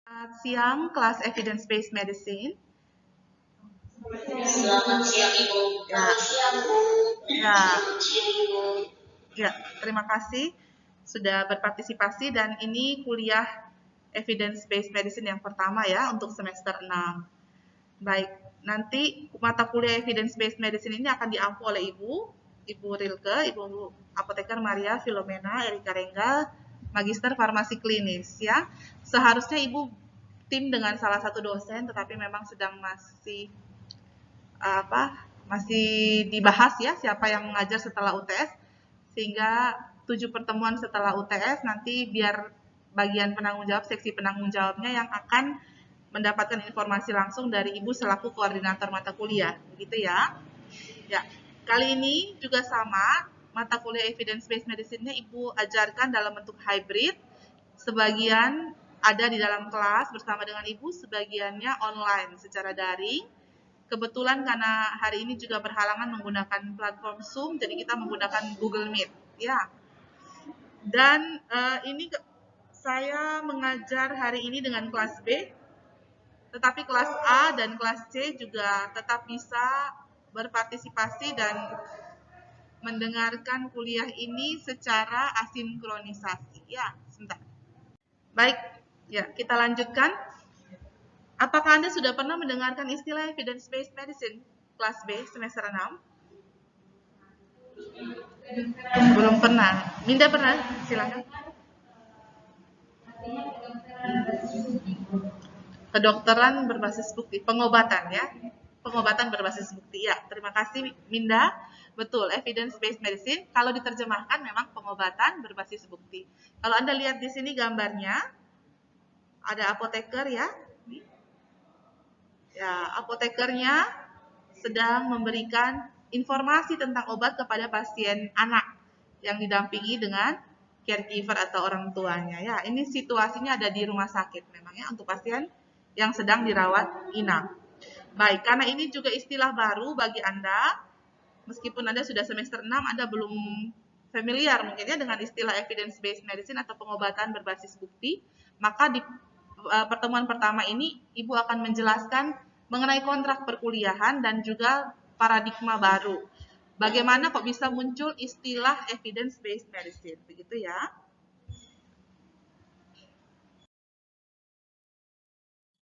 Selamat siang, kelas Evidence Based Medicine. Selamat siang Ibu. Selamat siang Bu. Selamat siang Ibu. Ya, terima kasih sudah berpartisipasi dan ini kuliah Evidence Based Medicine yang pertama ya untuk semester 6. Baik, nanti mata kuliah Evidence Based Medicine ini akan diampu oleh Ibu Rilke, Ibu Apoteker Maria Filomena Erika Rengga, Magister Farmasi Klinis ya. Seharusnya Ibu tim dengan salah satu dosen, tetapi memang sedang masih dibahas ya siapa yang mengajar setelah UTS, sehingga 7 pertemuan setelah UTS nanti biar bagian penanggung jawab, seksi penanggung jawabnya yang akan mendapatkan informasi langsung dari Ibu selaku koordinator mata kuliah, begitu ya. Ya, kali ini juga sama, mata kuliah Evidence Based Medicine-nya Ibu ajarkan dalam bentuk hybrid. Sebagian ada di dalam kelas bersama dengan Ibu, sebagiannya online secara daring. Kebetulan karena hari ini juga berhalangan menggunakan platform Zoom, jadi kita menggunakan Google Meet. Ya. Dan ini saya mengajar hari ini dengan kelas B, tetapi kelas A dan kelas C juga tetap bisa berpartisipasi dan mendengarkan kuliah ini secara asinkronisasi. Ya, sebentar. Baik, ya kita lanjutkan. Apakah Anda sudah pernah mendengarkan istilah evidence-based medicine kelas B semester 6? Belum pernah. Minda pernah? Silakan. Kedokteran berbasis bukti, pengobatan ya. Pengobatan berbasis bukti. Ya, terima kasih Minda. Betul, evidence-based medicine. Kalau diterjemahkan memang pengobatan berbasis bukti. Kalau Anda lihat di sini gambarnya, ada apoteker ya. Ya, apotekernya sedang memberikan informasi tentang obat kepada pasien anak yang didampingi dengan caregiver atau orang tuanya. Ya, ini situasinya ada di rumah sakit memang ya untuk pasien yang sedang dirawat inap. Baik, karena ini juga istilah baru bagi Anda, meskipun Anda sudah semester 6, Anda belum familiar mungkin ya dengan istilah evidence based medicine atau pengobatan berbasis bukti, maka di pertemuan pertama ini Ibu akan menjelaskan mengenai kontrak perkuliahan dan juga paradigma baru. Bagaimana kok bisa muncul istilah evidence based medicine, begitu ya?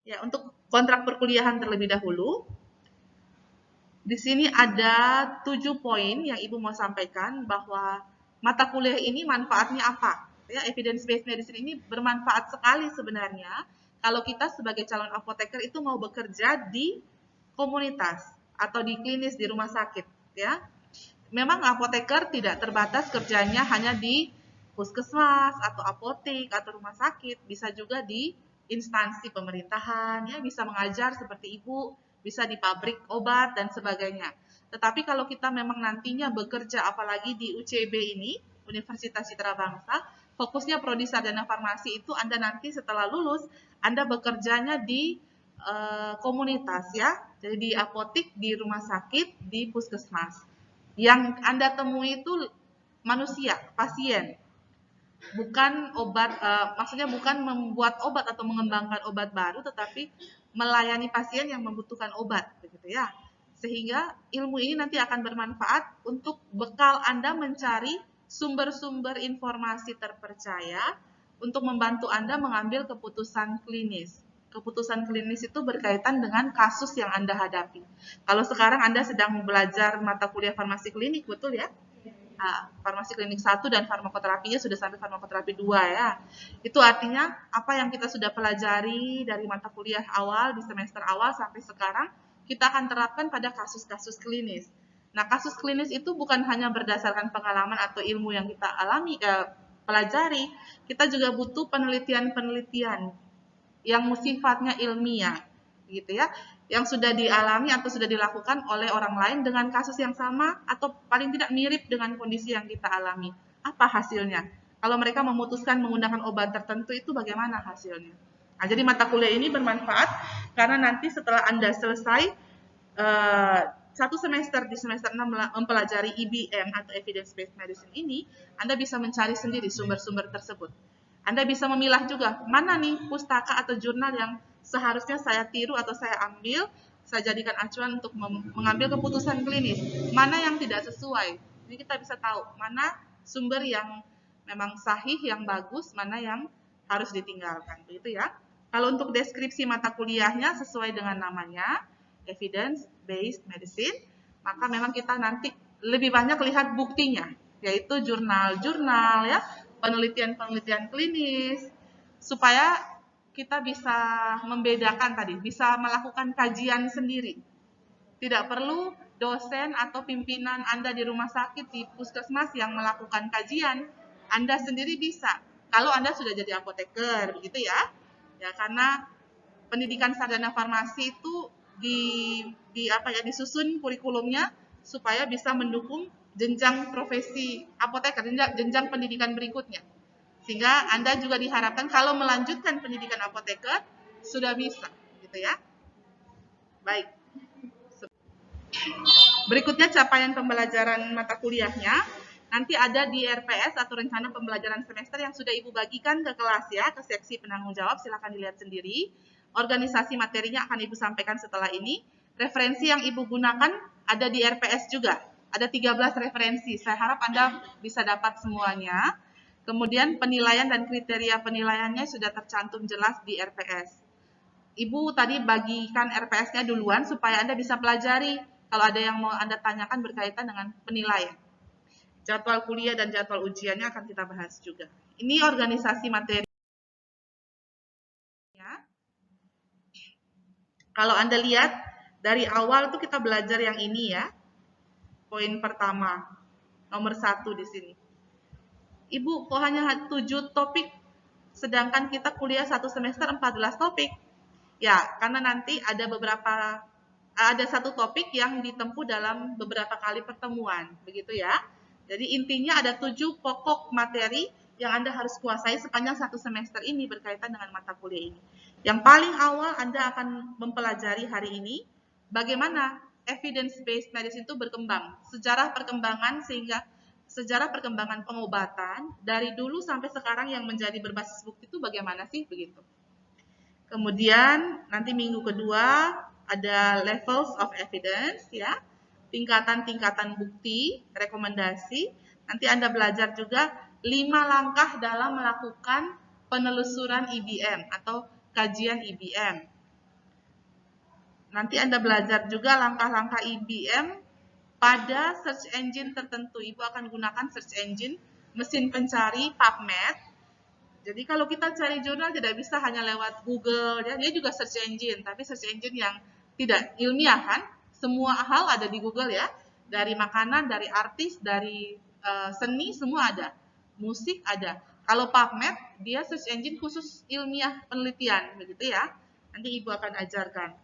Ya, untuk kontrak perkuliahan terlebih dahulu, di sini ada 7 poin yang Ibu mau sampaikan bahwa mata kuliah ini manfaatnya apa? Ya, evidence based medicine ini bermanfaat sekali sebenarnya kalau kita sebagai calon apoteker itu mau bekerja di komunitas atau di klinis di rumah sakit, ya. Memang apoteker tidak terbatas kerjanya hanya di puskesmas atau apotek atau rumah sakit, bisa juga di instansi pemerintahan, ya, bisa mengajar seperti Ibu, bisa di pabrik obat dan sebagainya. Tetapi kalau kita memang nantinya bekerja apalagi di UCB ini, Universitas Citra Bangsa, fokusnya prodi sarjana farmasi itu Anda nanti setelah lulus, Anda bekerjanya di komunitas ya, jadi di apotek, di rumah sakit, di puskesmas. Yang Anda temui itu manusia, pasien, bukan obat, maksudnya bukan membuat obat atau mengembangkan obat baru, tetapi melayani pasien yang membutuhkan obat, begitu ya. Sehingga ilmu ini nanti akan bermanfaat untuk bekal Anda mencari sumber-sumber informasi terpercaya untuk membantu Anda mengambil keputusan klinis. Keputusan klinis itu berkaitan dengan kasus yang Anda hadapi. Kalau sekarang Anda sedang belajar mata kuliah farmasi klinik, betul ya? Farmasi klinik 1 dan farmakoterapinya sudah sampai farmakoterapi 2 ya. Itu artinya apa yang kita sudah pelajari dari mata kuliah awal di semester awal sampai sekarang, kita akan terapkan pada kasus-kasus klinis. Nah, kasus klinis itu bukan hanya berdasarkan pengalaman atau ilmu yang kita alami, pelajari, kita juga butuh penelitian-penelitian yang sifatnya ilmiah, gitu ya, yang sudah dialami atau sudah dilakukan oleh orang lain dengan kasus yang sama atau paling tidak mirip dengan kondisi yang kita alami. Apa hasilnya? Kalau mereka memutuskan menggunakan obat tertentu itu bagaimana hasilnya? Nah, jadi mata kuliah ini bermanfaat karena nanti setelah Anda selesai satu semester di semester 6 mempelajari EBM atau Evidence Based Medicine ini, Anda bisa mencari sendiri sumber-sumber tersebut. Anda bisa memilah juga, mana nih pustaka atau jurnal yang seharusnya saya tiru atau saya ambil, saya jadikan acuan untuk mengambil keputusan klinis. Mana yang tidak sesuai. Jadi kita bisa tahu mana sumber yang memang sahih, yang bagus, mana yang harus ditinggalkan. Begitu ya. Kalau untuk deskripsi mata kuliahnya sesuai dengan namanya, Evidence Based Medicine, maka memang kita nanti lebih banyak lihat buktinya, yaitu jurnal-jurnal ya, penelitian-penelitian klinis, supaya kita bisa membedakan tadi, bisa melakukan kajian sendiri. Tidak perlu dosen atau pimpinan Anda di rumah sakit, di puskesmas yang melakukan kajian. Anda sendiri bisa, kalau Anda sudah jadi apoteker, begitu ya. Ya, karena pendidikan sarjana farmasi itu disusun kurikulumnya supaya bisa mendukung jenjang profesi apoteker, jenjang pendidikan berikutnya. Sehingga Anda juga diharapkan kalau melanjutkan pendidikan apoteker sudah bisa, gitu ya. Baik. Berikutnya capaian pembelajaran mata kuliahnya. Nanti ada di RPS atau rencana pembelajaran semester yang sudah Ibu bagikan ke kelas ya, ke seksi penanggung jawab, silakan dilihat sendiri. Organisasi materinya akan Ibu sampaikan setelah ini. Referensi yang Ibu gunakan ada di RPS juga. Ada 13 referensi. Saya harap Anda bisa dapat semuanya. Kemudian penilaian dan kriteria penilaiannya sudah tercantum jelas di RPS. Ibu tadi bagikan RPS-nya duluan supaya Anda bisa pelajari kalau ada yang mau Anda tanyakan berkaitan dengan penilaian. Jadwal kuliah dan jadwal ujiannya akan kita bahas juga. Ini organisasi materi. Kalau Anda lihat, dari awal tuh kita belajar yang ini ya. Poin pertama, nomor 1 di sini. Ibu, kok hanya 7 topik, sedangkan kita kuliah 1 semester 14 topik? Ya, karena nanti ada 1 topik yang ditempuh dalam beberapa kali pertemuan, begitu ya. Jadi intinya ada 7 pokok materi yang Anda harus kuasai sepanjang 1 semester ini berkaitan dengan mata kuliah ini. Yang paling awal Anda akan mempelajari hari ini, bagaimana evidence-based medicine itu berkembang, sejarah perkembangan pengobatan dari dulu sampai sekarang yang menjadi berbasis bukti itu bagaimana sih begitu. Kemudian nanti minggu kedua ada levels of evidence ya, tingkatan-tingkatan bukti, rekomendasi. Nanti Anda belajar juga 5 langkah dalam melakukan penelusuran IBM atau kajian IBM. Nanti Anda belajar juga langkah-langkah IBM pada search engine tertentu. Ibu akan gunakan search engine, mesin pencari PubMed. Jadi kalau kita cari jurnal tidak bisa hanya lewat Google, ya. Dia juga search engine, tapi search engine yang tidak ilmiah kan. Semua hal ada di Google ya. Dari makanan, dari artis, dari seni, semua ada. Musik ada. Kalau PubMed, dia search engine khusus ilmiah penelitian, begitu ya. Nanti Ibu akan ajarkan.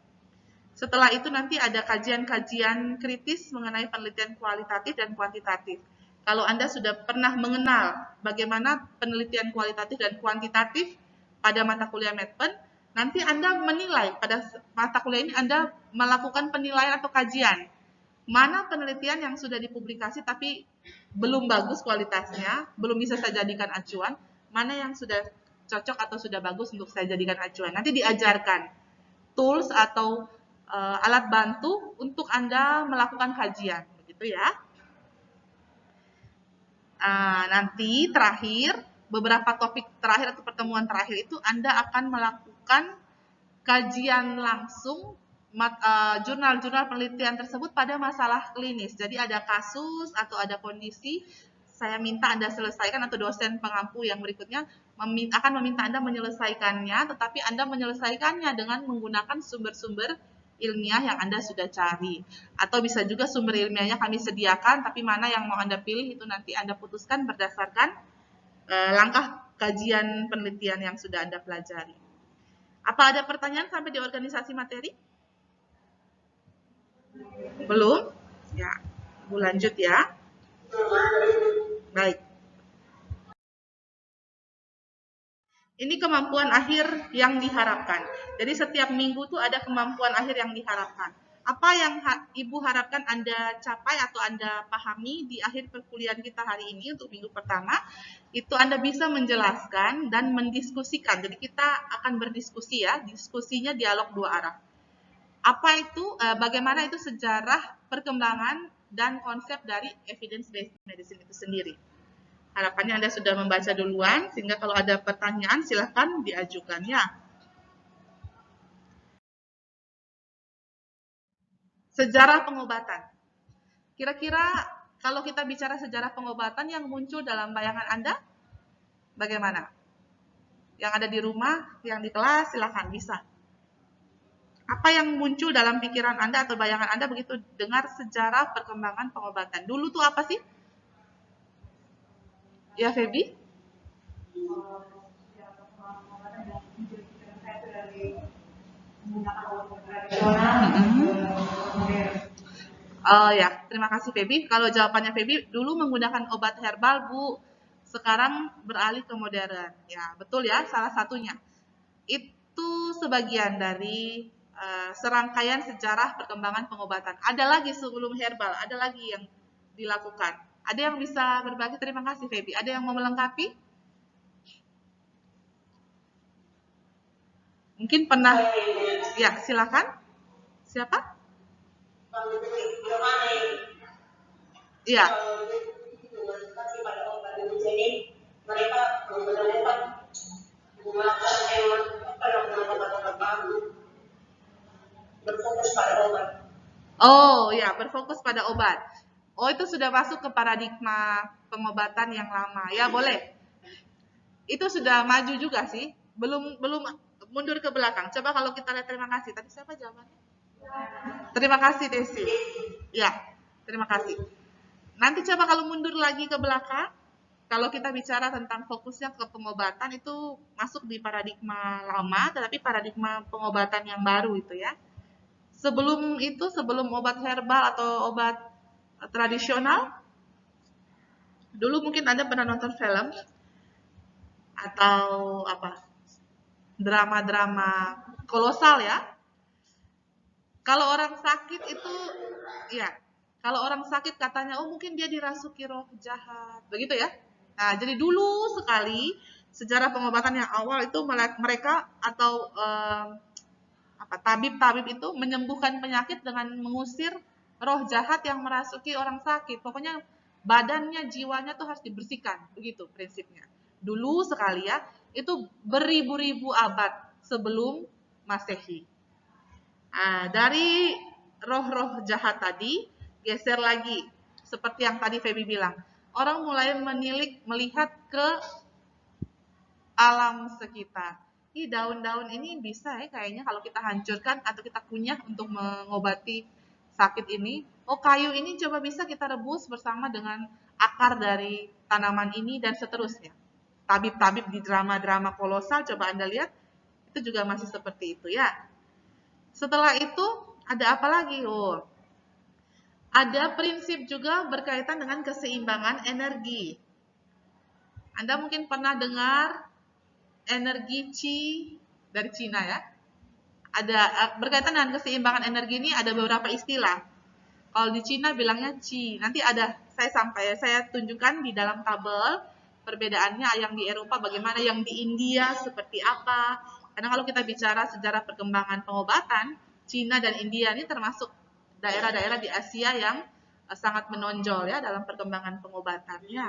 Setelah itu nanti ada kajian-kajian kritis mengenai penelitian kualitatif dan kuantitatif. Kalau Anda sudah pernah mengenal bagaimana penelitian kualitatif dan kuantitatif pada mata kuliah Medpen, nanti Anda menilai pada mata kuliah ini Anda melakukan penilaian atau kajian. Mana penelitian yang sudah dipublikasi tapi belum bagus kualitasnya, belum bisa saya jadikan acuan, mana yang sudah cocok atau sudah bagus untuk saya jadikan acuan. Nanti diajarkan tools atau alat bantu untuk Anda melakukan kajian, begitu ya. Nanti terakhir, beberapa topik terakhir atau pertemuan terakhir itu Anda akan melakukan kajian langsung jurnal-jurnal penelitian tersebut pada masalah klinis. Jadi ada kasus atau ada kondisi, saya minta Anda selesaikan atau dosen pengampu yang berikutnya akan meminta Anda menyelesaikannya, tetapi Anda menyelesaikannya dengan menggunakan sumber-sumber ilmiah yang Anda sudah cari. Atau bisa juga sumber ilmiahnya kami sediakan, tapi mana yang mau Anda pilih itu nanti Anda putuskan berdasarkan langkah kajian penelitian yang sudah Anda pelajari. Apa ada pertanyaan sampai di organisasi materi? Belum? Ya, Bu lanjut ya. Baik. Ini kemampuan akhir yang diharapkan. Jadi setiap minggu tuh ada kemampuan akhir yang diharapkan. Apa yang Ibu harapkan Anda capai atau Anda pahami di akhir perkuliahan kita hari ini untuk minggu pertama, itu Anda bisa menjelaskan dan mendiskusikan. Jadi kita akan berdiskusi ya, diskusinya dialog dua arah. Apa itu, bagaimana itu sejarah perkembangan dan konsep dari evidence-based medicine itu sendiri. Harapannya Anda sudah membaca duluan, sehingga kalau ada pertanyaan silahkan diajukan ya. Sejarah pengobatan. Kira-kira kalau kita bicara sejarah pengobatan yang muncul dalam bayangan Anda, bagaimana? Yang ada di rumah, yang di kelas, silahkan bisa. Apa yang muncul dalam pikiran Anda atau bayangan Anda begitu dengar sejarah perkembangan pengobatan? Dulu tuh apa sih? Ya, Feby? Oh ya, terima kasih Feby. Kalau jawabannya Feby, dulu menggunakan obat herbal, Bu. Sekarang beralih ke modern. Ya, betul ya, salah satunya. Itu sebagian dari serangkaian sejarah perkembangan pengobatan. Ada lagi sebelum herbal, ada lagi yang dilakukan. Ada yang bisa berbagi? Terima kasih Feby. Ada yang mau melengkapi? Mungkin pernah. Ya, silakan. Siapa? Iya. Jadi mereka sebenarnya kan menggunakan obat-obat baru, berfokus pada obat. Oh ya, berfokus pada obat. Oh, itu sudah masuk ke paradigma pengobatan yang lama. Ya, boleh. Itu sudah maju juga sih. Belum mundur ke belakang. Coba kalau kita lihat, terima kasih. Tadi siapa jawabannya? Terima kasih Desi. Ya, terima kasih. Nanti coba kalau mundur lagi ke belakang, kalau kita bicara tentang fokusnya ke pengobatan itu masuk di paradigma lama, tetapi paradigma pengobatan yang baru itu ya. Sebelum itu, sebelum obat herbal atau obat tradisional, dulu mungkin Anda pernah nonton film atau apa? Drama-drama kolosal ya. Kalau orang sakit itu ya, kalau orang sakit katanya oh mungkin dia dirasuki roh jahat. Begitu ya. Nah, jadi dulu sekali sejarah pengobatan yang awal itu mereka atau tabib-tabib itu menyembuhkan penyakit dengan mengusir roh jahat yang merasuki orang sakit. Pokoknya badannya, jiwanya tuh harus dibersihkan. Begitu prinsipnya. Dulu sekali ya, itu beribu-ribu abad sebelum Masehi. Nah, dari roh-roh jahat tadi, geser lagi. Seperti yang tadi Feby bilang. Orang mulai melihat ke alam sekitar. Daun-daun ini bisa ya kayaknya kalau kita hancurkan atau kita kunyah untuk mengobati sakit ini. Oh, kayu ini coba bisa kita rebus bersama dengan akar dari tanaman ini dan seterusnya. Tabib-tabib di drama-drama kolosal coba Anda lihat, itu juga masih seperti itu ya. Setelah itu ada apa lagi? Oh, ada prinsip juga berkaitan dengan keseimbangan energi. Anda mungkin pernah dengar energi Qi dari Cina ya. Ada berkaitan dengan keseimbangan energi ini ada beberapa istilah. Kalau di Cina bilangnya Qi. Nanti ada saya tunjukkan di dalam tabel perbedaannya yang di Eropa bagaimana, yang di India seperti apa. Karena kalau kita bicara sejarah perkembangan pengobatan, Cina dan India ini termasuk daerah-daerah di Asia yang sangat menonjol ya dalam perkembangan pengobatannya.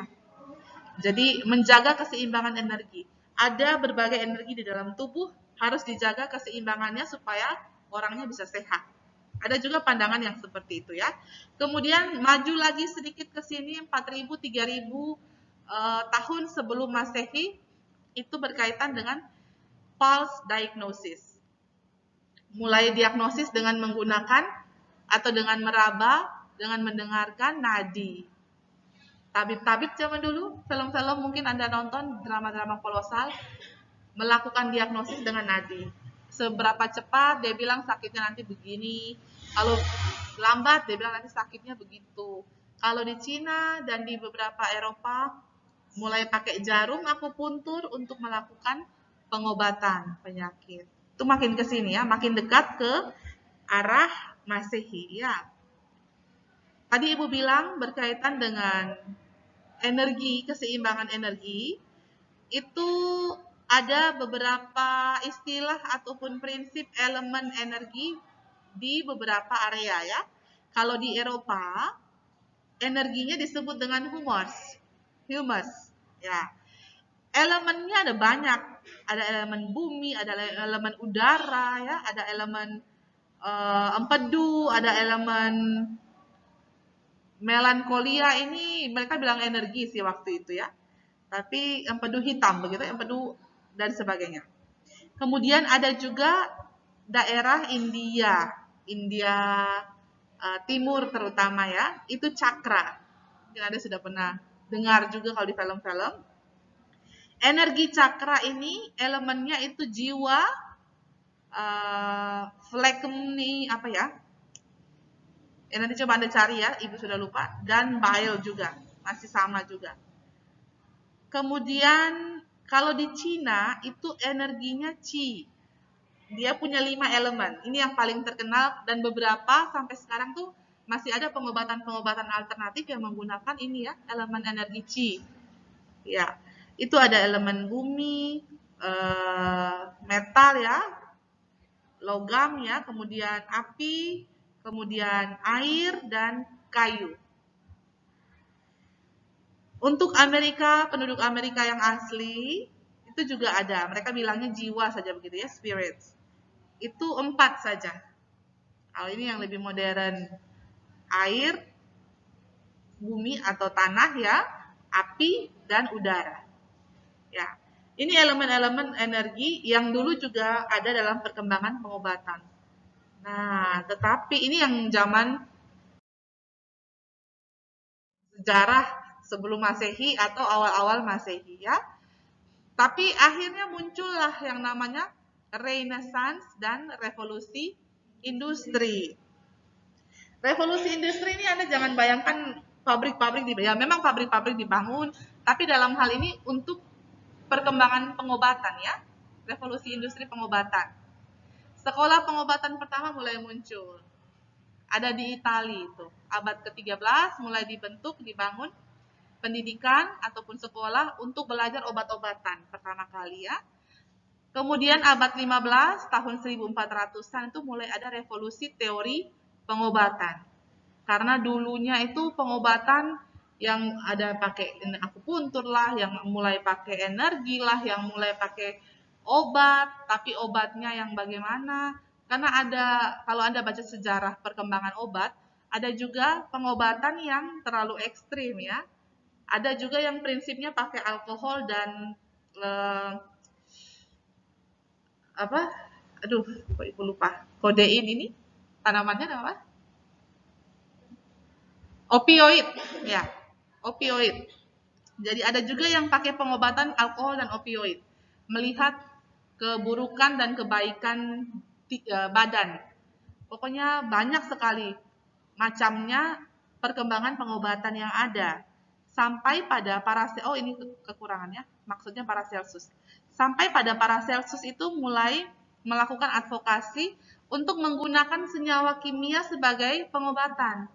Jadi menjaga keseimbangan energi. Ada berbagai energi di dalam tubuh, harus dijaga keseimbangannya supaya orangnya bisa sehat. Ada juga pandangan yang seperti itu ya. Kemudian maju lagi sedikit ke sini 4.000 3.000 tahun sebelum Masehi itu berkaitan dengan pulse diagnosis. Mulai diagnosis dengan menggunakan atau dengan meraba, dengan mendengarkan nadi. Tabib-tabib zaman dulu, film-film mungkin Anda nonton, drama-drama kolosal, melakukan diagnosis dengan nadi. Seberapa cepat, dia bilang sakitnya nanti begini. Kalau lambat, dia bilang nanti sakitnya begitu. Kalau di Cina dan di beberapa Eropa, mulai pakai jarum akupuntur untuk melakukan pengobatan penyakit. Itu makin ke sini ya, makin dekat ke arah Masehi, ya. Tadi Ibu bilang berkaitan dengan energi, keseimbangan energi, itu ada beberapa istilah ataupun prinsip elemen energi di beberapa area ya. Kalau di Eropa, energinya disebut dengan humus. Ya. Elemennya ada banyak. Ada elemen bumi, ada elemen udara ya, ada elemen empedu, ada elemen melankolia. Ini mereka bilang energi sih waktu itu ya. Tapi empedu hitam begitu, empedu dan sebagainya. Kemudian ada juga daerah India Timur terutama ya, itu cakra. Mungkin Anda sudah pernah dengar juga kalau di film-film. Energi cakra ini elemennya itu jiwa, phlegm nih apa ya? Nanti coba Anda cari ya, Ibu sudah lupa. Dan bile juga, masih sama juga. Kemudian kalau di Cina itu energinya Qi. Dia punya 5 elemen. Ini yang paling terkenal dan beberapa sampai sekarang tuh masih ada pengobatan-pengobatan alternatif yang menggunakan ini ya, elemen energi Qi. Ya, itu ada elemen bumi, metal ya, logam ya, kemudian api, kemudian air dan kayu. Untuk Amerika, penduduk Amerika yang asli itu juga ada. Mereka bilangnya jiwa saja begitu ya, spirits. Itu 4 saja. Kalau ini yang lebih modern, air, bumi atau tanah ya, api dan udara. Ya, ini elemen-elemen energi yang dulu juga ada dalam perkembangan pengobatan. Nah, tetapi ini yang zaman sejarah sebelum Masehi atau awal-awal Masehi ya. Tapi akhirnya muncullah yang namanya Renaissance dan revolusi industri. Revolusi industri ini Anda jangan bayangkan pabrik-pabrik ya memang pabrik-pabrik dibangun, tapi dalam hal ini untuk perkembangan pengobatan ya. Revolusi industri pengobatan. Sekolah pengobatan pertama mulai muncul. Ada di Italia itu. Abad ke-13 mulai dibangun pendidikan ataupun sekolah untuk belajar obat-obatan pertama kali ya. Kemudian abad 15 tahun 1400-an itu mulai ada revolusi teori pengobatan. Karena dulunya itu pengobatan yang ada pakai akupuntur lah, yang mulai pakai energi lah, yang mulai pakai obat, tapi obatnya yang bagaimana? Karena ada, kalau Anda baca sejarah perkembangan obat, ada juga pengobatan yang terlalu ekstrim ya. Ada juga yang prinsipnya pakai alkohol dan kok Ibu lupa. Kodein ini tanamannya apa? Opioid, ya. Opioid. Jadi ada juga yang pakai pengobatan alkohol dan opioid. Melihat keburukan dan kebaikan badan. Pokoknya banyak sekali macamnya perkembangan pengobatan yang ada. Sampai pada ini kekurangannya, maksudnya Paracelsus. Sampai pada Paracelsus itu mulai melakukan advokasi untuk menggunakan senyawa kimia sebagai pengobatan.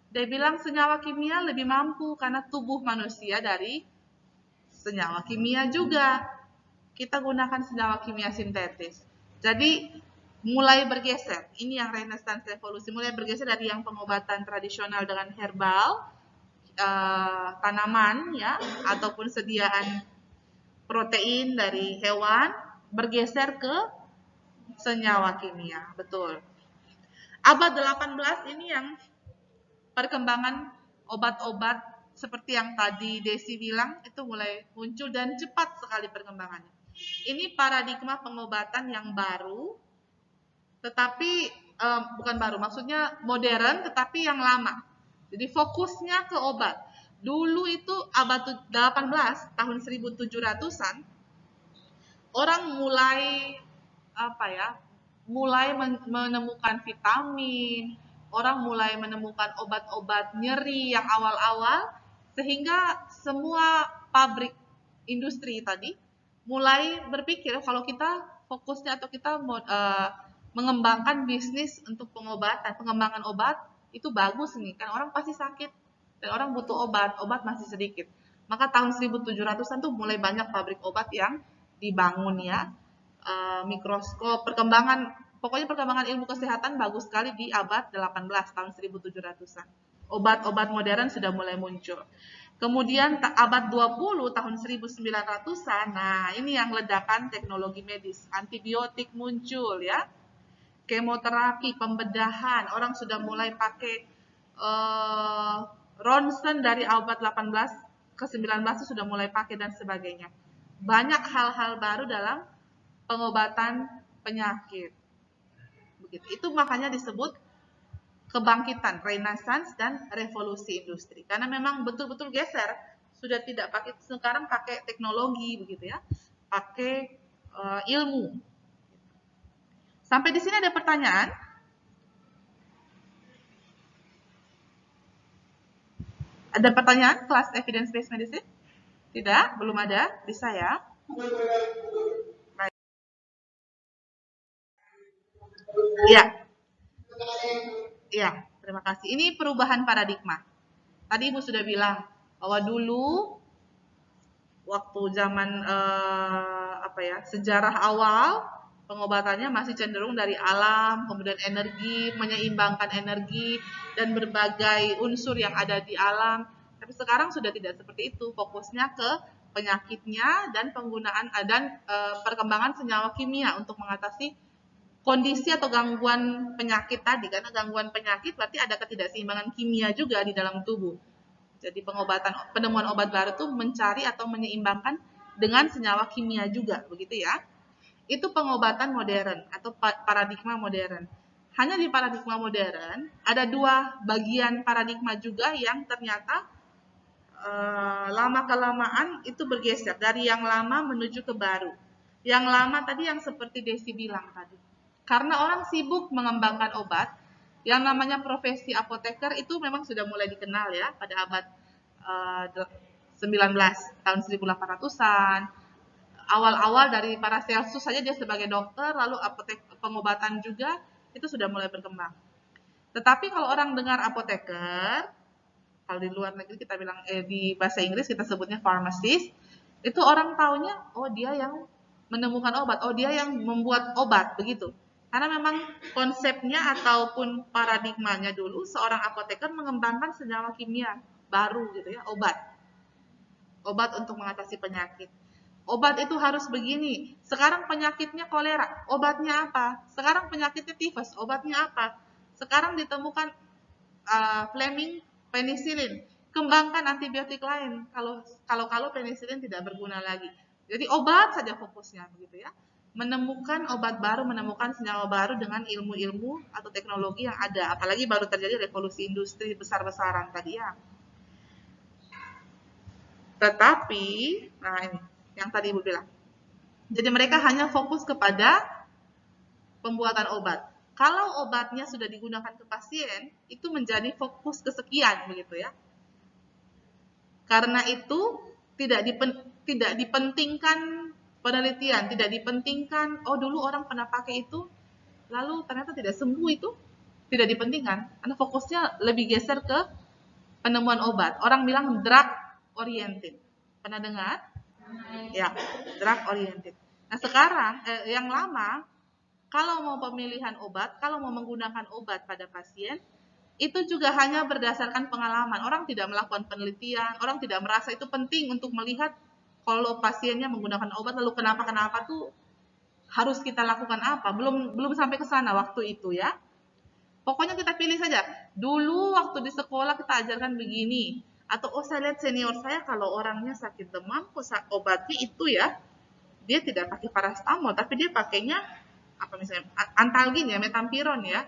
Dia bilang senyawa kimia lebih mampu karena tubuh manusia dari senyawa kimia juga. Kita gunakan senyawa kimia sintetis. Jadi mulai bergeser. Ini yang Renaissance revolusi, mulai bergeser dari yang pengobatan tradisional dengan herbal, tanaman ya, ataupun sediaan protein dari hewan, bergeser ke senyawa kimia. Betul. Abad 18 ini yang perkembangan obat-obat seperti yang tadi Desi bilang itu mulai muncul dan cepat sekali perkembangannya. Ini paradigma pengobatan yang baru, tetapi bukan baru, maksudnya modern tetapi yang lama. Jadi fokusnya ke obat. Dulu itu abad 18 tahun 1700-an orang mulai menemukan vitamin, orang mulai menemukan obat-obat nyeri yang awal-awal, sehingga semua pabrik industri tadi mulai berpikir kalau kita fokusnya atau kita mengembangkan bisnis untuk pengobatan. Pengembangan obat itu bagus nih, kan orang pasti sakit dan orang butuh obat masih sedikit. Maka tahun 1700-an tuh mulai banyak pabrik obat yang dibangun ya. Mikroskop, pokoknya perkembangan ilmu kesehatan bagus sekali di abad 18 tahun 1700-an. Obat-obat modern sudah mulai muncul. Kemudian abad 20 tahun 1900-an, nah ini yang ledakan teknologi medis. Antibiotik muncul ya. Kemoterapi, pembedahan, orang sudah mulai pakai ronsen dari abad 18 ke 19 itu sudah mulai pakai dan sebagainya. Banyak hal-hal baru dalam pengobatan penyakit. Begitu. Itu makanya disebut kebangkitan, renaissance dan revolusi industri. Karena memang betul-betul geser, sudah tidak pakai, sekarang pakai teknologi begitu ya. Pakai ilmu. Sampai di sini ada pertanyaan? Ada pertanyaan kelas evidence based medicine? Tidak, belum ada. Bisa ya. Baik. Ya. Ya, terima kasih. Ini perubahan paradigma. Tadi Ibu sudah bilang bahwa dulu waktu zaman sejarah awal pengobatannya masih cenderung dari alam, kemudian energi, menyeimbangkan energi dan berbagai unsur yang ada di alam. Tapi sekarang sudah tidak seperti itu, fokusnya ke penyakitnya dan penggunaan dan perkembangan senyawa kimia untuk mengatasi kondisi atau gangguan penyakit tadi. Karena gangguan penyakit berarti ada ketidakseimbangan kimia juga di dalam tubuh. Jadi penemuan obat baru itu mencari atau menyeimbangkan dengan senyawa kimia juga, begitu ya. Itu pengobatan modern atau paradigma modern. Hanya di paradigma modern ada dua bagian paradigma juga yang ternyata lama-kelamaan itu bergeser dari yang lama menuju ke baru. Yang lama tadi yang seperti Desi bilang tadi. Karena orang sibuk mengembangkan obat, yang namanya profesi apoteker itu memang sudah mulai dikenal ya pada abad 19 tahun 1800-an. Awal-awal dari Paracelsus saja dia sebagai dokter, lalu pengobatan juga itu sudah mulai berkembang. Tetapi kalau orang dengar apoteker, kalau di luar negeri kita bilang di bahasa Inggris kita sebutnya pharmacist, itu orang taunya oh dia yang menemukan obat, oh dia yang membuat obat begitu. Karena memang konsepnya ataupun paradigmanya dulu seorang apoteker mengembangkan senyawa kimia baru gitu ya, obat. Obat untuk mengatasi penyakit. Obat itu harus begini. Sekarang penyakitnya kolera, obatnya apa? Sekarang penyakitnya tifus, obatnya apa? Sekarang ditemukan Fleming penicillin. Kembangkan antibiotik lain kalau penicillin tidak berguna lagi. Jadi obat saja fokusnya begitu ya. Menemukan obat baru, menemukan senyawa baru dengan ilmu-ilmu atau teknologi yang ada. Apalagi baru terjadi revolusi industri besar-besaran tadi ya. Tetapi, nah ini yang tadi Ibu bilang. Jadi mereka hanya fokus kepada pembuatan obat. Kalau obatnya sudah digunakan ke pasien, itu menjadi fokus kesekian begitu ya. Karena itu tidak dipentingkan penelitian, tidak dipentingkan oh dulu orang pernah pakai itu, lalu ternyata tidak sembuh itu, tidak dipentingkan. Karena fokusnya lebih geser ke penemuan obat. Orang bilang drug oriented. Pernah dengar? Ya, drug oriented. Nah sekarang yang lama, kalau mau pemilihan obat, kalau mau menggunakan obat pada pasien, itu juga hanya berdasarkan pengalaman. Orang tidak melakukan penelitian, orang tidak merasa itu penting untuk melihat kalau pasiennya menggunakan obat lalu kenapa tuh harus kita lakukan apa. Belum sampai ke sana waktu itu ya. Pokoknya kita pilih saja. Dulu waktu di sekolah kita ajarkan begini. Atau saya lihat senior saya kalau orangnya sakit demam, obatnya itu ya. Dia tidak pakai paracetamol, tapi dia pakainya apa misalnya antalgin ya, metampiron ya.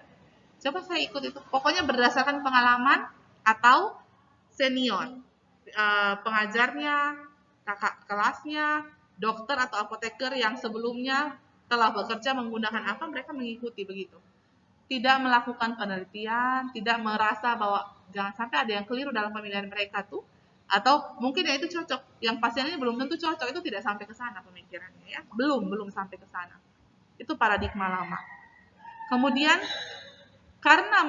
Coba saya ikut itu. Pokoknya berdasarkan pengalaman atau senior, pengajarnya, kakak kelasnya, dokter atau apoteker yang sebelumnya telah bekerja menggunakan apa, mereka mengikuti begitu. Tidak melakukan penelitian, tidak merasa bahwa jangan sampai ada yang keliru dalam pemilihan mereka tuh, atau mungkin ya itu cocok, yang pasiennya belum tentu cocok, itu tidak sampai ke sana pemikirannya ya, belum sampai ke sana. Itu paradigma lama. Kemudian karena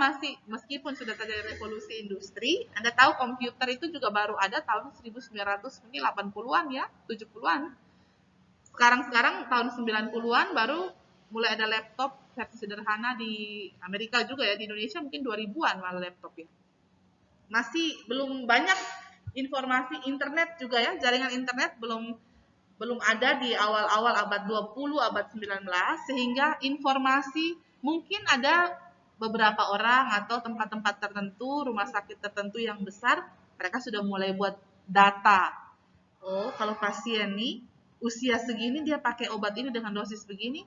meskipun sudah terjadi revolusi industri, Anda tahu komputer itu juga baru ada tahun 1980-an ya, 70-an. Sekarang tahun 90-an baru mulai ada laptop versi sederhana di Amerika juga ya, di Indonesia mungkin 2000-an malah laptop ya. Masih belum banyak informasi internet juga ya, jaringan internet belum ada di awal-awal abad 20, abad 19, sehingga informasi mungkin ada beberapa orang atau tempat-tempat tertentu, rumah sakit tertentu yang besar, mereka sudah mulai buat data. Oh, kalau pasien nih usia segini dia pakai obat ini dengan dosis begini,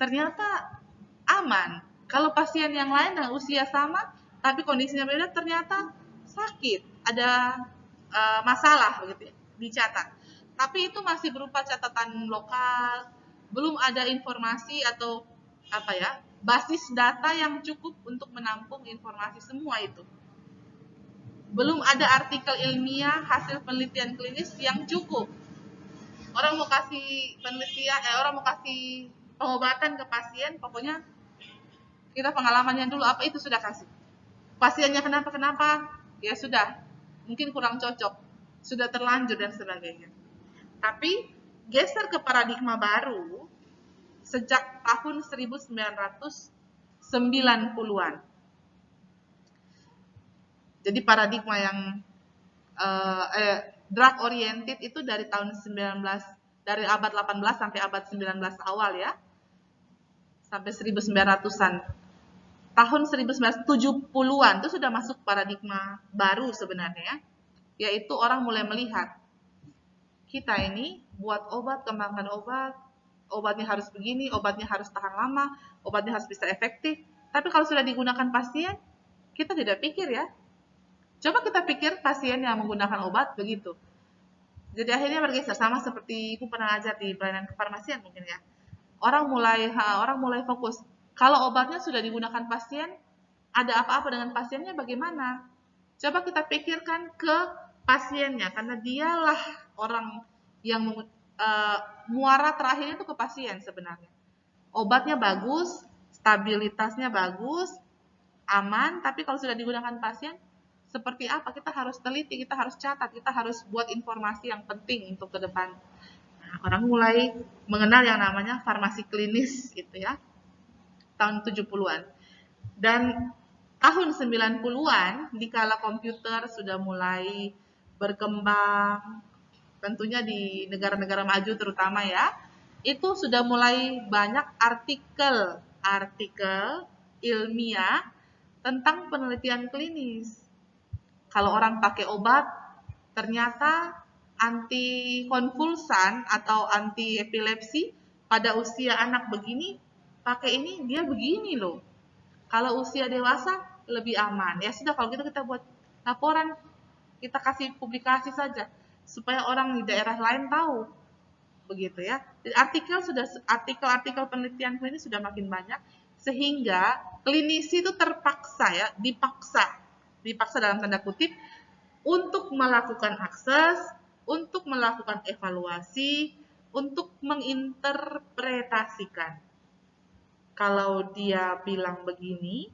ternyata aman. Kalau pasien yang lain dengan usia sama, tapi kondisinya berbeda, ternyata sakit, ada masalah begitu ya, dicatat. Tapi itu masih berupa catatan lokal, belum ada informasi atau apa ya, basis data yang cukup untuk menampung informasi semua itu. Belum ada artikel ilmiah hasil penelitian klinis yang cukup. Orang mau kasih penelitian, orang mau kasih pengobatan ke pasien, pokoknya kita pengalamannya dulu apa itu sudah kasih. Pasiennya kenapa, ya sudah, mungkin kurang cocok, sudah terlanjur dan sebagainya. Tapi geser ke paradigma baru sejak tahun 1990-an. Jadi paradigma yang drug oriented itu dari tahun 19 dari abad 18 sampai abad 19 awal ya. Sampai 1900-an. Tahun 1970-an itu sudah masuk paradigma baru sebenarnya, yaitu orang mulai melihat kita ini buat obat, kembangkan obat, obatnya harus begini, obatnya harus tahan lama, obatnya harus bisa efektif. Tapi kalau sudah digunakan pasien, kita tidak pikir ya. Coba kita pikir pasien yang menggunakan obat begitu. Jadi akhirnya bergeser, sama seperti Ibu pernah ajar di pelayanan kefarmasian mungkin ya. Orang mulai fokus. Kalau obatnya sudah digunakan pasien, ada apa-apa dengan pasiennya bagaimana? Coba kita pikirkan ke pasiennya, karena dialah orang yang muara terakhir itu ke pasien sebenarnya. Obatnya bagus, stabilitasnya bagus, aman, tapi kalau sudah digunakan pasien, seperti apa? Kita harus teliti, kita harus catat, kita harus buat informasi yang penting untuk ke depan. Nah, orang mulai mengenal yang namanya farmasi klinis gitu ya, tahun 70-an. Dan tahun 90-an, dikala komputer sudah mulai berkembang, tentunya di negara-negara maju terutama ya, itu sudah mulai banyak artikel ilmiah tentang penelitian klinis. Kalau orang pakai obat, ternyata antikonvulsan atau anti epilepsi pada usia anak begini, pakai ini dia begini loh. Kalau usia dewasa lebih aman. Ya sudah, kalau gitu kita buat laporan, kita kasih publikasi saja supaya orang di daerah lain tahu. Begitu ya. Artikel-artikel penelitian klinis sudah makin banyak sehingga klinisi itu terpaksa ya, dipaksa dalam tanda kutip untuk melakukan akses, untuk melakukan evaluasi, untuk menginterpretasikan. Kalau dia bilang begini,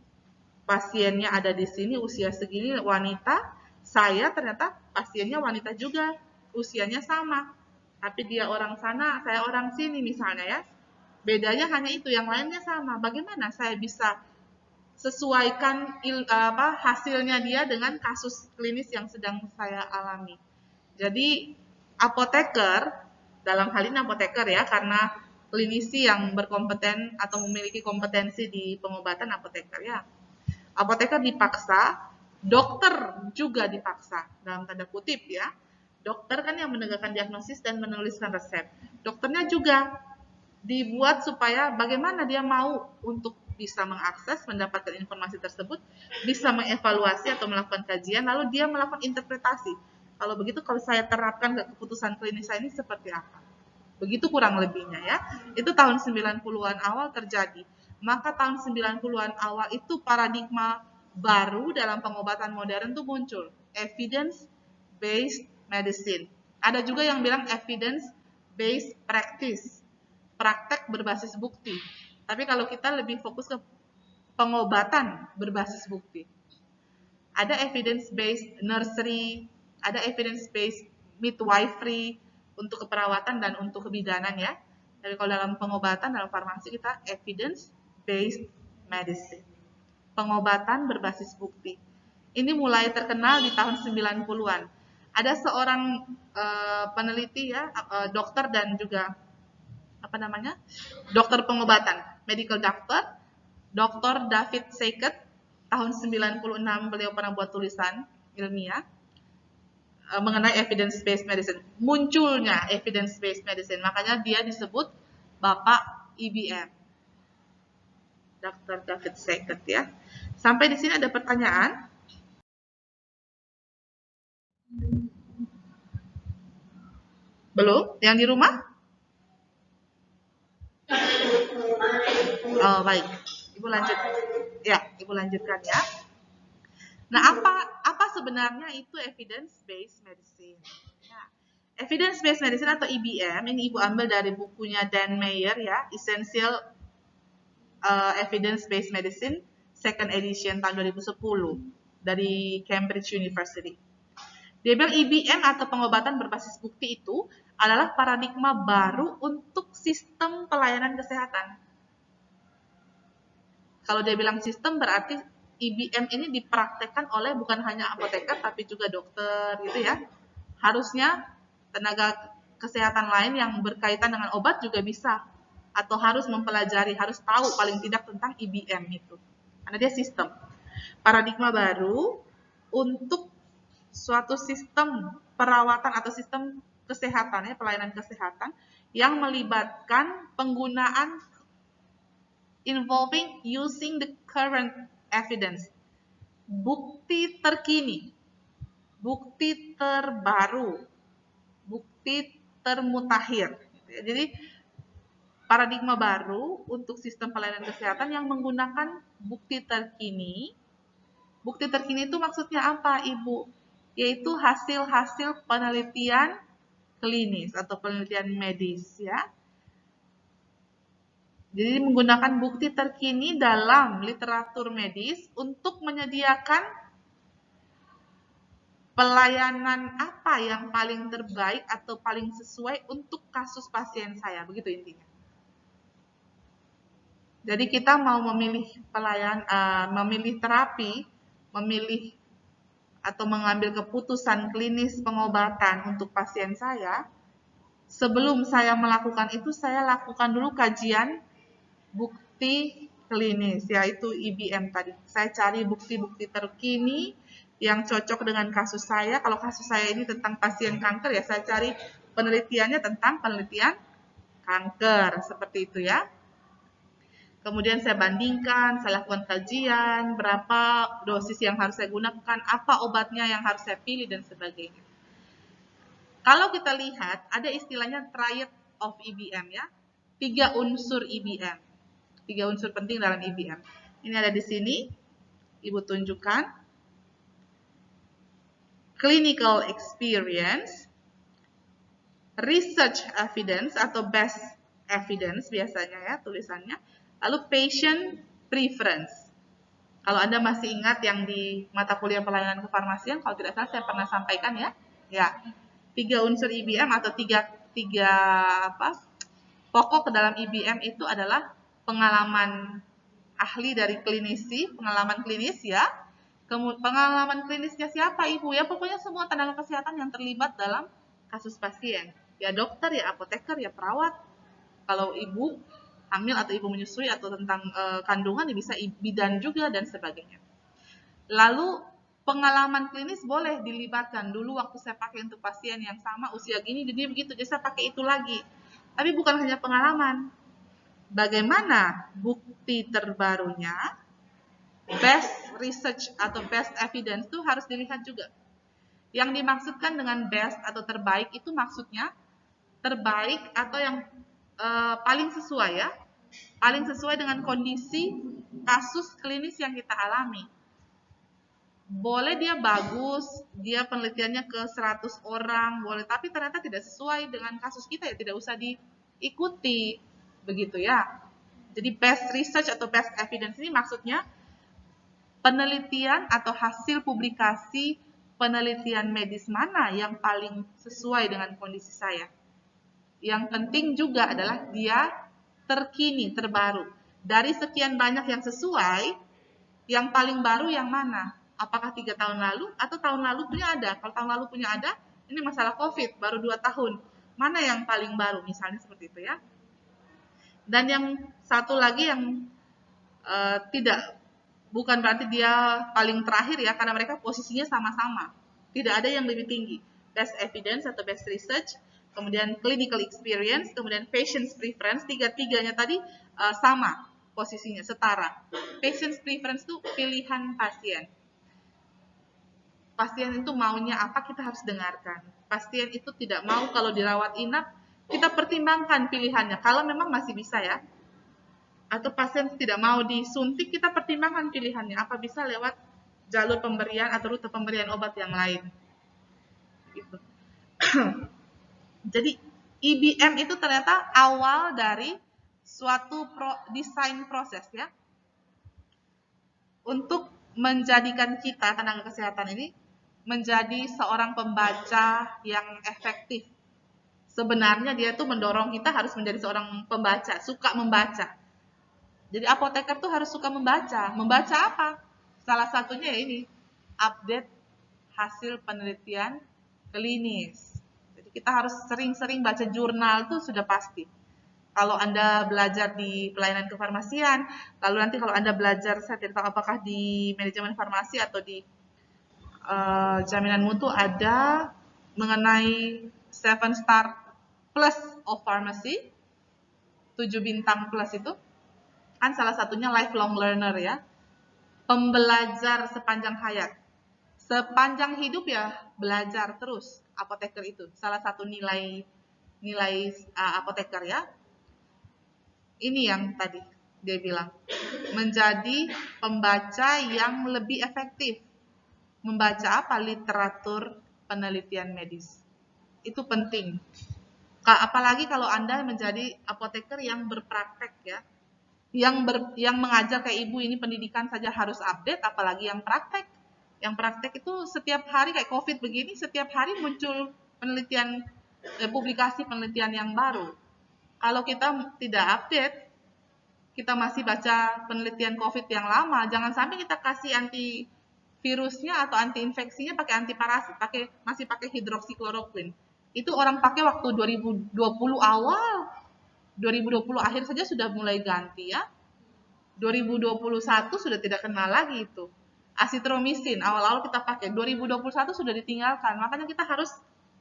pasiennya ada di sini, usia segini, wanita, saya ternyata pasiennya wanita juga, usianya sama. Tapi dia orang sana, saya orang sini misalnya ya. Bedanya hanya itu, yang lainnya sama. Bagaimana saya bisa sesuaikan hasilnya dia dengan kasus klinis yang sedang saya alami. Jadi apoteker, dalam hal ini apoteker ya, karena klinisi yang berkompeten atau memiliki kompetensi di pengobatan apoteker ya. Apoteker dipaksa, dokter juga dipaksa, dalam tanda kutip ya. Dokter kan yang menegakkan diagnosis dan menuliskan resep. Dokternya juga dibuat supaya bagaimana dia mau untuk bisa mengakses, mendapatkan informasi tersebut, bisa mengevaluasi atau melakukan kajian, lalu dia melakukan interpretasi. Kalau begitu, kalau saya terapkan ke keputusan klinis saya ini seperti apa? Begitu kurang lebihnya ya. Itu tahun 90-an awal terjadi. Maka tahun 90-an awal itu paradigma baru dalam pengobatan modern itu muncul. Evidence-based medicine. Ada juga yang bilang evidence-based practice. Praktek berbasis bukti. Tapi kalau kita lebih fokus ke pengobatan berbasis bukti. Ada evidence-based nursery, ada evidence-based midwifery untuk keperawatan dan untuk kebidanan ya. Tapi kalau dalam pengobatan, dalam farmasi kita evidence-based medicine. Pengobatan berbasis bukti. Ini mulai terkenal di tahun 90-an. Ada seorang peneliti ya, dokter dan juga dokter pengobatan, medical doctor, Dr. David Seyket, tahun 96 beliau pernah buat tulisan ilmiah mengenai evidence-based medicine. Munculnya evidence-based medicine, makanya dia disebut Bapak IBM. Dr. David Seyket ya. Sampai di sini ada pertanyaan? Belum? Yang di rumah? Oh, baik. Ibu lanjut. Ya, Ibu lanjutkan ya. Nah, apa sebenarnya itu evidence-based medicine? Nah, evidence-based medicine atau EBM ini Ibu ambil dari bukunya Dan Meyer ya, Essential Evidence-based Medicine, second edition tahun 2010 dari Cambridge University. Dia bilang EBM atau pengobatan berbasis bukti itu adalah paradigma baru untuk sistem pelayanan kesehatan. Kalau dia bilang sistem berarti EBM ini dipraktekkan oleh bukan hanya apoteker tapi juga dokter gitu ya. Harusnya tenaga kesehatan lain yang berkaitan dengan obat juga bisa atau harus mempelajari, harus tahu paling tidak tentang EBM itu. Karena dia sistem. Paradigma baru untuk suatu sistem perawatan atau sistem kesehatan ya, pelayanan kesehatan yang melibatkan penggunaan involving using the current evidence. Bukti terkini, bukti terbaru, bukti termutakhir. Jadi paradigma baru untuk sistem pelayanan kesehatan yang menggunakan bukti terkini. Bukti terkini itu maksudnya apa, Ibu? Yaitu hasil-hasil penelitian klinis atau penelitian medis ya. Jadi menggunakan bukti terkini dalam literatur medis untuk menyediakan pelayanan apa yang paling terbaik atau paling sesuai untuk kasus pasien saya, begitu intinya. Jadi kita mau memilih memilih terapi, memilih atau mengambil keputusan klinis pengobatan untuk pasien saya, sebelum saya melakukan itu, saya lakukan dulu kajian bukti klinis, yaitu EBM tadi. Saya cari bukti-bukti terkini yang cocok dengan kasus saya. Kalau kasus saya ini tentang pasien kanker, ya saya cari penelitiannya tentang penelitian kanker, seperti itu ya. Kemudian saya bandingkan, saya lakukan kajian, berapa dosis yang harus saya gunakan, apa obatnya yang harus saya pilih, dan sebagainya. Kalau kita lihat, ada istilahnya triad of EBM ya, 3 unsur EBM, 3 unsur penting dalam EBM. Ini ada di sini, Ibu tunjukkan. Clinical experience, research evidence atau best evidence biasanya ya tulisannya. Lalu patient preference. Kalau Anda masih ingat yang di mata kuliah pelayanan kefarmasian, kalau tidak salah saya pernah sampaikan ya. Ya, 3 unsur EBM atau tiga pokok ke dalam EBM itu adalah pengalaman ahli dari klinisi, pengalaman klinis ya. Pengalaman klinisnya siapa Ibu? Ya pokoknya semua tenaga kesehatan yang terlibat dalam kasus pasien. Ya dokter, ya apoteker, ya perawat. Kalau Ibu hamil atau Ibu menyusui atau tentang kandungan, ya bisa bidan juga dan sebagainya. Lalu pengalaman klinis boleh dilibatkan. Dulu waktu saya pakai untuk pasien yang sama usia gini, jadi begitu, jadi saya pakai itu lagi. Tapi bukan hanya pengalaman. Bagaimana bukti terbarunya, best research atau best evidence itu harus dilihat juga. Yang dimaksudkan dengan best atau terbaik itu maksudnya terbaik atau yang paling sesuai ya, paling sesuai dengan kondisi kasus klinis yang kita alami. Boleh dia bagus, dia penelitiannya ke 100 orang, boleh, tapi ternyata tidak sesuai dengan kasus kita, ya tidak usah diikuti, begitu ya. Jadi best research atau best evidence ini maksudnya penelitian atau hasil publikasi penelitian medis mana yang paling sesuai dengan kondisi saya. Yang penting juga adalah dia terkini, terbaru. Dari sekian banyak yang sesuai, yang paling baru yang mana? Apakah 3 tahun lalu atau tahun lalu punya ada? Kalau tahun lalu punya ada, ini masalah COVID, baru 2 tahun. Mana yang paling baru? Misalnya seperti itu ya. Dan yang satu lagi yang bukan berarti dia paling terakhir ya, karena mereka posisinya sama-sama. Tidak ada yang lebih tinggi. Best evidence atau best research, kemudian clinical experience, kemudian patient's preference, tiga-tiganya tadi sama posisinya, setara. Patient's preference itu pilihan pasien. Pasien itu maunya apa, kita harus dengarkan. Pasien itu tidak mau kalau dirawat inap, kita pertimbangkan pilihannya. Kalau memang masih bisa ya. Atau pasien tidak mau disuntik, kita pertimbangkan pilihannya. Apa bisa lewat jalur pemberian atau rute pemberian obat yang lain. Gitu. Jadi IBM itu ternyata awal dari suatu desain proses ya. Untuk menjadikan kita tenaga kesehatan ini menjadi seorang pembaca yang efektif. Sebenarnya dia tuh mendorong kita harus menjadi seorang pembaca, suka membaca. Jadi apoteker tuh harus suka membaca. Membaca apa? Salah satunya ya ini, update hasil penelitian klinis. Jadi kita harus sering-sering baca jurnal tuh sudah pasti. Kalau Anda belajar di pelayanan kefarmasian, lalu nanti kalau Anda belajar, saya tidak tahu apakah di manajemen farmasi atau di jaminan mutu ada mengenai 7 star plus of pharmacy, 7 bintang plus itu, kan salah satunya lifelong learner ya, pembelajar sepanjang hayat. Sepanjang hidup ya belajar terus, apoteker itu. Salah satu nilai apoteker ya. Ini yang tadi dia bilang, menjadi pembaca yang lebih efektif. Membaca apa? Literatur penelitian medis. Itu penting. Apalagi kalau Anda menjadi apoteker yang berpraktek ya. Yang mengajar kayak Ibu ini pendidikan saja harus update, apalagi yang praktek. Yang praktek itu setiap hari kayak COVID begini, setiap hari muncul penelitian, publikasi penelitian yang baru. Kalau kita tidak update, kita masih baca penelitian COVID yang lama, jangan sampai kita kasih antivirusnya atau antiinfeksinya pakai antiparasit, masih pakai hidroksikloroquine. Itu orang pakai waktu 2020 awal, 2020 akhir saja sudah mulai ganti ya. 2021 sudah tidak kenal lagi itu. Asitromisin awal-awal kita pakai, 2021 sudah ditinggalkan. Makanya kita harus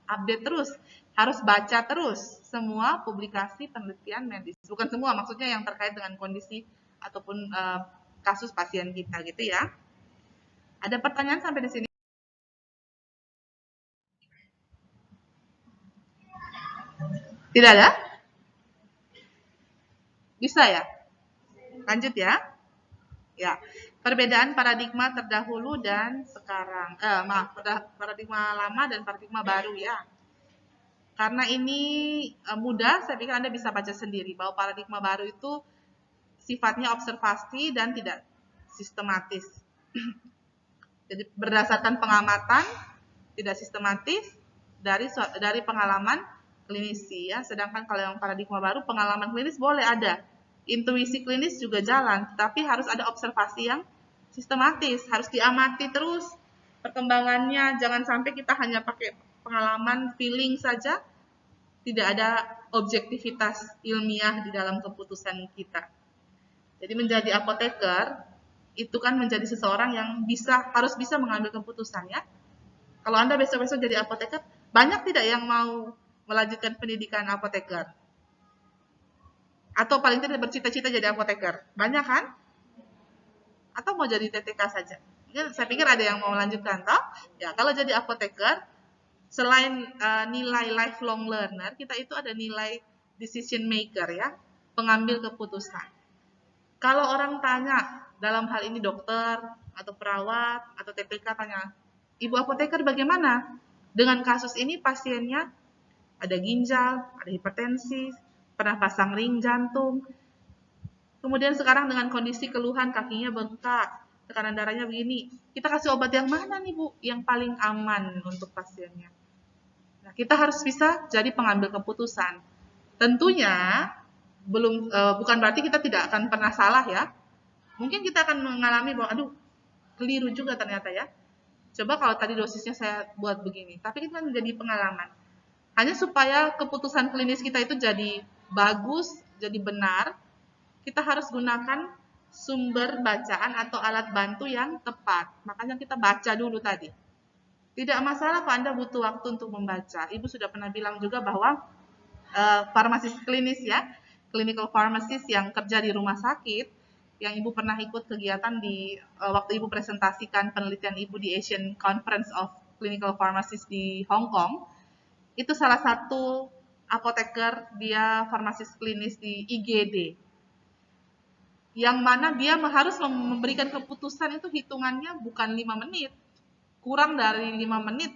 update terus, harus baca terus semua publikasi penelitian medis. Bukan semua, maksudnya yang terkait dengan kondisi ataupun kasus pasien kita gitu ya. Ada pertanyaan sampai di sini? Tidak ada? Bisa ya? Lanjut ya. Ya, perbedaan paradigma terdahulu dan sekarang. Paradigma lama dan paradigma baru ya. Karena ini mudah, saya pikir Anda bisa baca sendiri bahwa paradigma baru itu sifatnya observasi dan tidak sistematis. Jadi berdasarkan pengamatan, tidak sistematis dari pengalaman klinisi ya. Sedangkan kalau yang paradigma baru, pengalaman klinis boleh ada, intuisi klinis juga jalan, tapi harus ada observasi yang sistematis, harus diamati terus perkembangannya. Jangan sampai kita hanya pakai pengalaman, feeling saja, tidak ada objektivitas ilmiah di dalam keputusan kita. Jadi menjadi apoteker itu kan menjadi seseorang yang harus bisa mengambil keputusan ya. Kalau Anda besok-besok jadi apoteker, banyak tidak yang mau melanjutkan pendidikan apoteker? Atau paling tidak bercita-cita jadi apoteker? Banyak kan? Atau mau jadi TTK saja? Ya, saya pikir ada yang mau melanjutkan, toh? Ya, kalau jadi apoteker, selain nilai lifelong learner, kita itu ada nilai decision maker ya, pengambil keputusan. Kalau orang tanya, dalam hal ini dokter atau perawat atau TTK tanya, Ibu apoteker bagaimana? Dengan kasus ini pasiennya ada ginjal, ada hipertensi, pernah pasang ring jantung. Kemudian sekarang dengan kondisi keluhan kakinya bengkak, tekanan darahnya begini, kita kasih obat yang mana nih Bu? Yang paling aman untuk pasiennya. Nah, kita harus bisa jadi pengambil keputusan. Tentunya bukan berarti kita tidak akan pernah salah ya. Mungkin kita akan mengalami bahwa aduh, keliru juga ternyata ya. Coba kalau tadi dosisnya saya buat begini, tapi itu kan menjadi pengalaman. Hanya supaya keputusan klinis kita itu jadi bagus, jadi benar, kita harus gunakan sumber bacaan atau alat bantu yang tepat. Makanya kita baca dulu tadi. Tidak masalah kalau Anda butuh waktu untuk membaca. Ibu sudah pernah bilang juga bahwa farmasis klinis ya, clinical pharmacist yang kerja di rumah sakit, yang Ibu pernah ikut kegiatan di waktu Ibu presentasikan penelitian Ibu di Asian Conference of Clinical Pharmacists di Hong Kong, itu salah satu apoteker, dia farmasis klinis di IGD. Yang mana dia harus memberikan keputusan itu hitungannya bukan 5 menit, kurang dari 5 menit.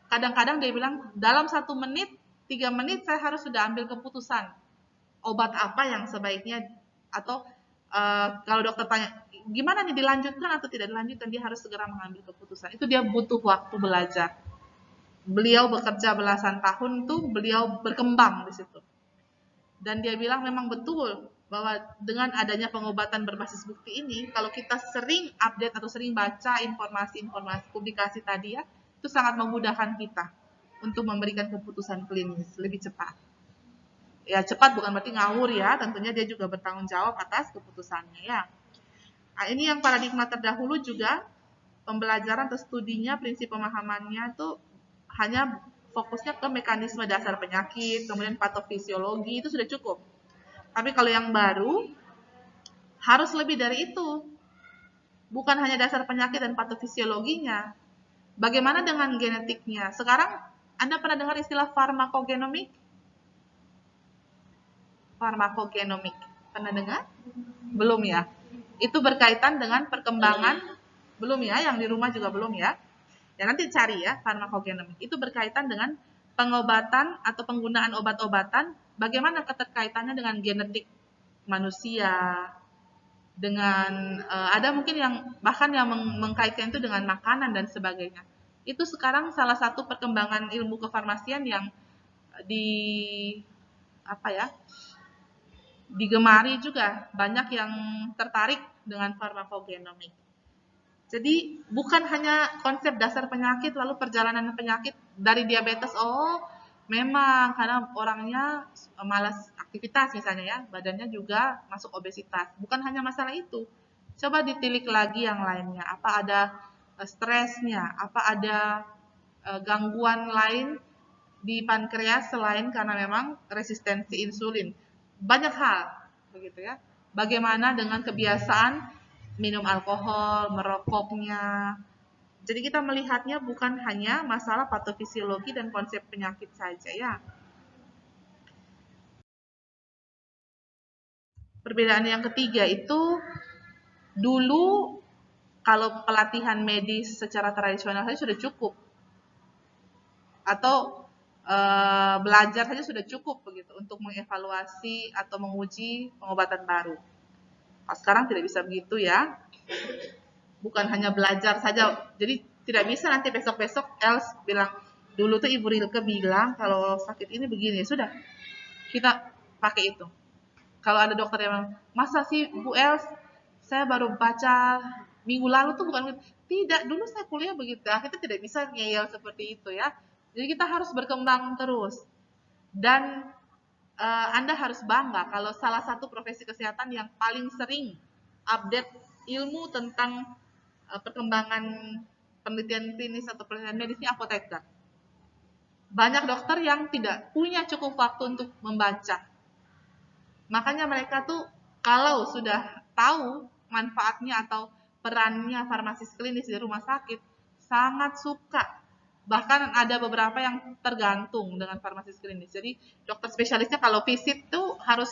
Kadang-kadang dia bilang dalam 1 menit, 3 menit saya harus sudah ambil keputusan obat apa yang sebaiknya, atau kalau dokter tanya gimana nih, dilanjutkan atau tidak dilanjutkan, dia harus segera mengambil keputusan. Itu dia butuh waktu belajar. Beliau bekerja belasan tahun tuh, beliau berkembang di situ. Dan dia bilang memang betul bahwa dengan adanya pengobatan berbasis bukti ini, kalau kita sering update atau sering baca informasi-informasi publikasi tadi ya, itu sangat memudahkan kita untuk memberikan keputusan klinis lebih cepat. Ya cepat bukan berarti ngawur ya, tentunya dia juga bertanggung jawab atas keputusannya ya. Nah, ini yang paradigma terdahulu juga pembelajaran atau studinya, prinsip pemahamannya tuh hanya fokusnya ke mekanisme dasar penyakit, kemudian patofisiologi, itu sudah cukup. Tapi kalau yang baru harus lebih dari itu. Bukan hanya dasar penyakit dan patofisiologinya. Bagaimana dengan genetiknya? Sekarang Anda pernah dengar istilah farmakogenomik? Farmakogenomik. Pernah dengar? Belum ya? Itu berkaitan dengan perkembangan, belum ya? Yang di rumah juga belum ya? Ya nanti cari ya, farmakogenomik. Itu berkaitan dengan pengobatan atau penggunaan obat-obatan, bagaimana keterkaitannya dengan genetik manusia, dengan ada mungkin yang bahkan yang mengkaitkan itu dengan makanan dan sebagainya. Itu sekarang salah satu perkembangan ilmu kefarmasian yang di apa ya, digemari juga, banyak yang tertarik dengan farmakogenomik. Jadi bukan hanya konsep dasar penyakit lalu perjalanan penyakit dari diabetes, oh memang karena orangnya malas aktivitas misalnya ya, badannya juga masuk obesitas. Bukan hanya masalah itu. Coba ditilik lagi yang lainnya, apa ada stresnya, apa ada gangguan lain di pankreas selain karena memang resistensi insulin. Banyak hal begitu ya. Bagaimana dengan kebiasaan minum alkohol, merokoknya. Jadi kita melihatnya bukan hanya masalah patofisiologi dan konsep penyakit saja ya. Perbedaan yang ketiga itu, dulu kalau pelatihan medis secara tradisional saja sudah cukup. Atau belajar saja sudah cukup begitu untuk mengevaluasi atau menguji pengobatan baru. Nah, sekarang tidak bisa begitu ya. Bukan hanya belajar saja. Jadi tidak bisa nanti besok-besok Els bilang, dulu tuh Ibu Rilke bilang kalau sakit ini begini, sudah kita pakai itu. Kalau ada dokter yang bilang, masa sih Bu Els, saya baru baca minggu lalu tuh bukan, tidak, dulu saya kuliah begitu. Kita tidak bisa ngeyel seperti itu ya. Jadi kita harus berkembang terus. Dan Anda harus bangga kalau salah satu profesi kesehatan yang paling sering update ilmu tentang perkembangan penelitian klinis atau penelitian medis ini apoteker. Banyak dokter yang tidak punya cukup waktu untuk membaca. Makanya mereka tuh kalau sudah tahu manfaatnya atau perannya farmasis klinis di rumah sakit, sangat suka. Bahkan ada beberapa yang tergantung dengan farmasis klinis. Jadi dokter spesialisnya kalau visit tuh harus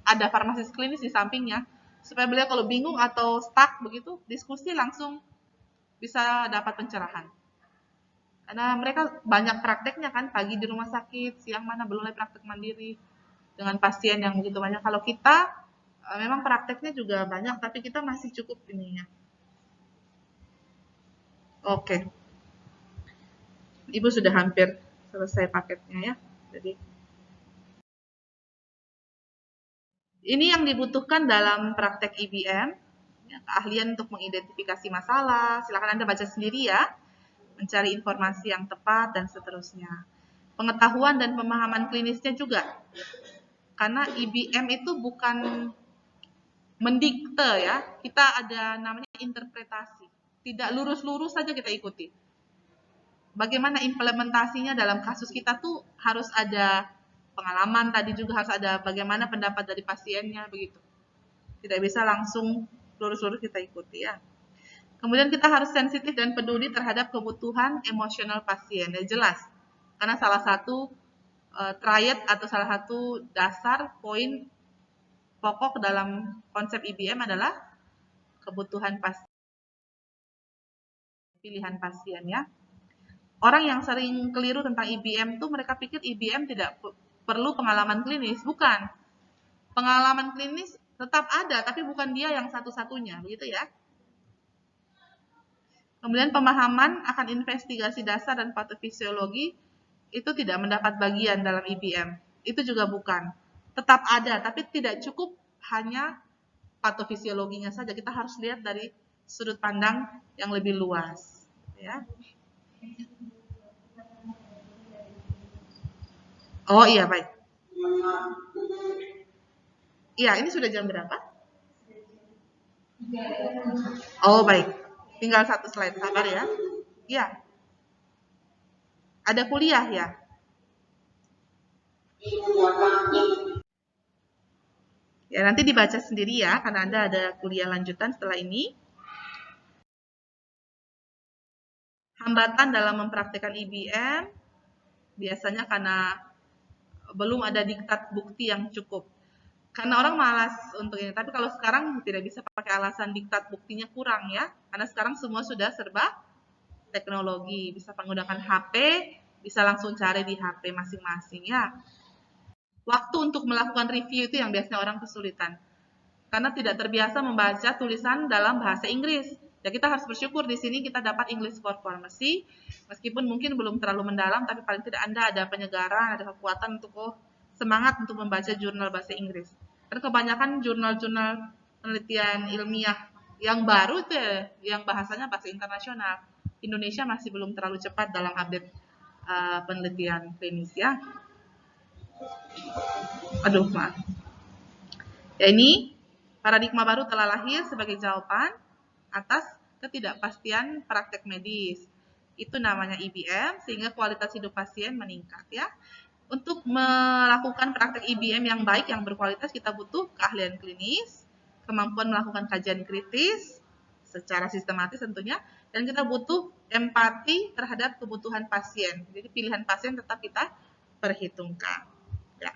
ada farmasis klinis di sampingnya. Supaya beliau kalau bingung atau stuck begitu, diskusi langsung bisa dapat pencerahan. Karena mereka banyak prakteknya kan, pagi di rumah sakit, siang mana belum lagi praktek mandiri dengan pasien yang begitu banyak. Kalau kita Memang prakteknya juga banyak, tapi kita masih cukup ininya. Oke. Ibu sudah hampir selesai paketnya ya. Jadi ini yang dibutuhkan dalam praktek IBM, ya, keahlian untuk mengidentifikasi masalah. Silakan Anda baca sendiri ya, mencari informasi yang tepat dan seterusnya. Pengetahuan dan pemahaman klinisnya juga, karena IBM itu bukan mendikte ya, kita ada namanya interpretasi. Tidak lurus-lurus saja kita ikuti. Bagaimana implementasinya dalam kasus kita tuh harus ada pengalaman, tadi juga harus ada bagaimana pendapat dari pasiennya, begitu. Tidak bisa langsung lurus-lurus kita ikuti ya. Kemudian kita harus sensitif dan peduli terhadap kebutuhan emosional pasien, ya jelas. Karena salah satu triad atau salah satu dasar poin pokok dalam konsep IBM adalah kebutuhan pasien, pilihan pasien ya. Orang yang sering keliru tentang IBM tuh mereka pikir IBM tidak perlu pengalaman klinis, bukan. Pengalaman klinis tetap ada, tapi bukan dia yang satu-satunya, begitu ya. Kemudian pemahaman akan investigasi dasar dan patofisiologi itu tidak mendapat bagian dalam IBM. Itu juga bukan. Tetap ada, tapi tidak cukup hanya patofisiologinya saja. Kita harus lihat dari sudut pandang yang lebih luas. Ya. Oh iya, baik. Iya, ini sudah jam berapa? Oh, baik. Tinggal satu slide, sabar ya. Iya. Ada kuliah ya? Ya, nanti dibaca sendiri ya, karena Anda ada kuliah lanjutan setelah ini. Hambatan dalam mempraktikkan IBM, biasanya karena belum ada diktat bukti yang cukup. Karena orang malas untuk ini, tapi kalau sekarang tidak bisa pakai alasan diktat buktinya kurang ya, karena sekarang semua sudah serba teknologi, bisa menggunakan HP, bisa langsung cari di HP masing-masing ya. Waktu untuk melakukan review itu yang biasanya orang kesulitan, karena tidak terbiasa membaca tulisan dalam bahasa Inggris. Ya kita harus bersyukur di sini kita dapat English for Pharmacy, meskipun mungkin belum terlalu mendalam, tapi paling tidak Anda ada penyegaran, ada kekuatan untuk semangat untuk membaca jurnal bahasa Inggris. Karena kebanyakan jurnal-jurnal penelitian ilmiah yang baru itu ya, yang bahasanya bahasa internasional. Indonesia masih belum terlalu cepat dalam update penelitian klinis ya. Aduh, maaf. Ya ini paradigma baru telah lahir sebagai jawaban atas ketidakpastian praktek medis. Itu namanya IBM, sehingga kualitas hidup pasien meningkat ya. Untuk melakukan praktek IBM yang baik, yang berkualitas, kita butuh keahlian klinis, kemampuan melakukan kajian kritis secara sistematis tentunya, dan kita butuh empati terhadap kebutuhan pasien. Jadi pilihan pasien tetap kita perhitungkan. Ya.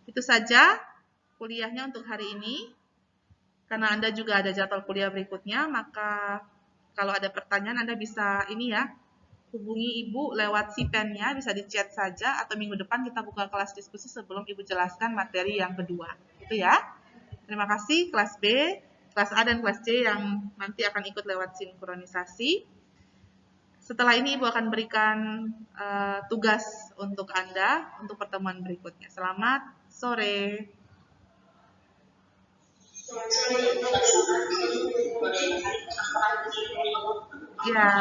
Itu saja kuliahnya untuk hari ini. Karena Anda juga ada jadwal kuliah berikutnya, maka kalau ada pertanyaan Anda bisa ini ya, hubungi Ibu lewat Sipen-nya, bisa di chat saja, atau minggu depan kita buka kelas diskusi sebelum Ibu jelaskan materi yang kedua. Itu ya. Terima kasih kelas B, kelas A dan kelas C yang nanti akan ikut lewat sinkronisasi. Setelah ini Ibu akan berikan tugas untuk Anda untuk pertemuan berikutnya. Selamat sore. Ya.